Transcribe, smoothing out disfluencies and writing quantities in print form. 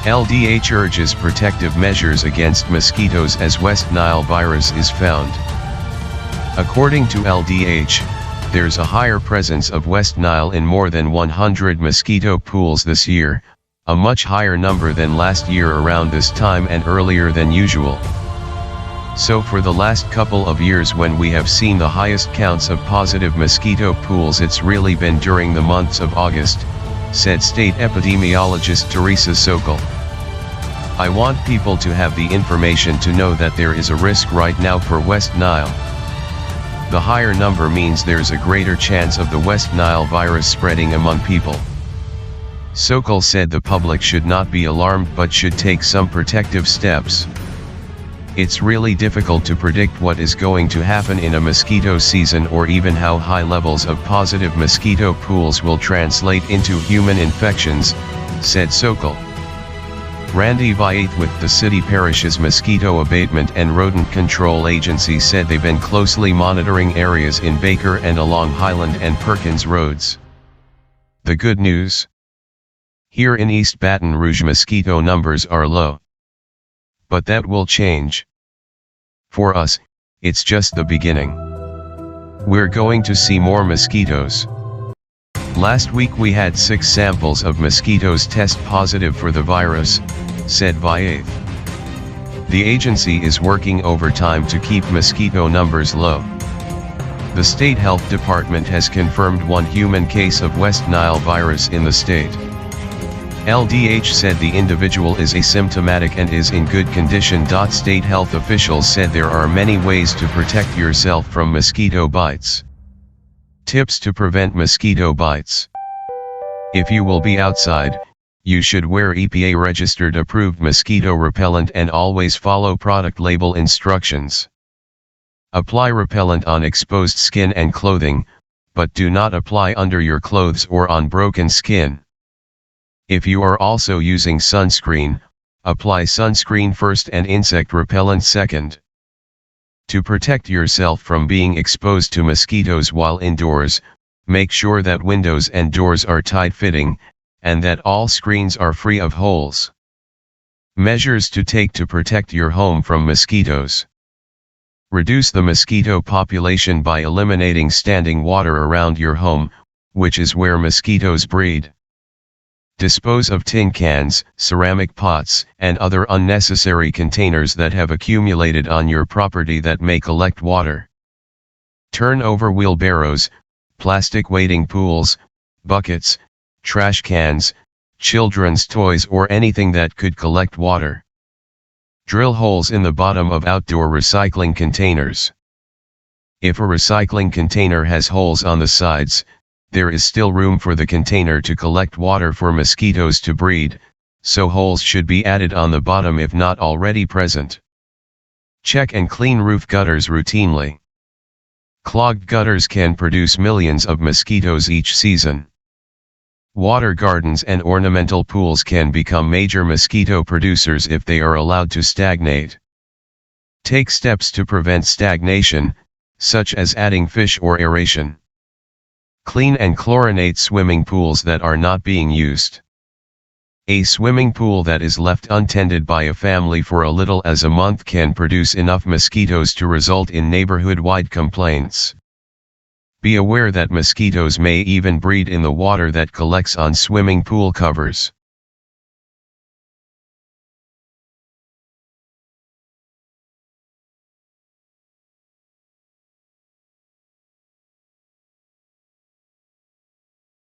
LDH urges protective measures against mosquitoes as West Nile virus is found. According to LDH, there's a higher presence of West Nile in more than 100 mosquito pools this year, a much higher number than last year around this time and earlier than usual. So for the last couple of years when we have seen the highest counts of positive mosquito pools, it's really been during the months of August, said state epidemiologist Teresa Sokol. I want people to have the information to know that there is a risk right now for West Nile. The higher number means there's a greater chance of the West Nile virus spreading among people. Sokol said the public should not be alarmed but should take some protective steps. It's really difficult to predict what is going to happen in a mosquito season or even how high levels of positive mosquito pools will translate into human infections, said Sokol. Randy Viath with the city parish's Mosquito Abatement and Rodent Control Agency said they've been closely monitoring areas in Baker and along Highland and Perkins roads. The good news? Here in East Baton Rouge mosquito numbers are low. But that will change. For us, it's just the beginning. We're going to see more mosquitoes. Last week we had 6 samples of mosquitoes test positive for the virus, said Viath. The agency is working overtime to keep mosquito numbers low. The state health department has confirmed 1 human case of West Nile virus in the state. LDH said the individual is asymptomatic and is in good condition. State health officials said there are many ways to protect yourself from mosquito bites. Tips to prevent mosquito bites. If you will be outside, you should wear EPA registered approved mosquito repellent and always follow product label instructions. Apply repellent on exposed skin and clothing, but do not apply under your clothes or on broken skin. If you are also using sunscreen, apply sunscreen first and insect repellent second. To protect yourself from being exposed to mosquitoes while indoors, make sure that windows and doors are tight-fitting, and that all screens are free of holes. Measures to take to protect your home from mosquitoes. Reduce the mosquito population by eliminating standing water around your home, which is where mosquitoes breed. Dispose of tin cans, ceramic pots, and other unnecessary containers that have accumulated on your property that may collect water. Turn over wheelbarrows, plastic wading pools, buckets, trash cans, children's toys or anything that could collect water. Drill holes in the bottom of outdoor recycling containers. If a recycling container has holes on the sides, there is still room for the container to collect water for mosquitoes to breed, so holes should be added on the bottom if not already present. Check and clean roof gutters routinely. Clogged gutters can produce millions of mosquitoes each season. Water gardens and ornamental pools can become major mosquito producers if they are allowed to stagnate. Take steps to prevent stagnation, such as adding fish or aeration. Clean and chlorinate swimming pools that are not being used. A swimming pool that is left untended by a family for a little as a month can produce enough mosquitoes to result in neighborhood-wide complaints. Be aware that mosquitoes may even breed in the water that collects on swimming pool covers.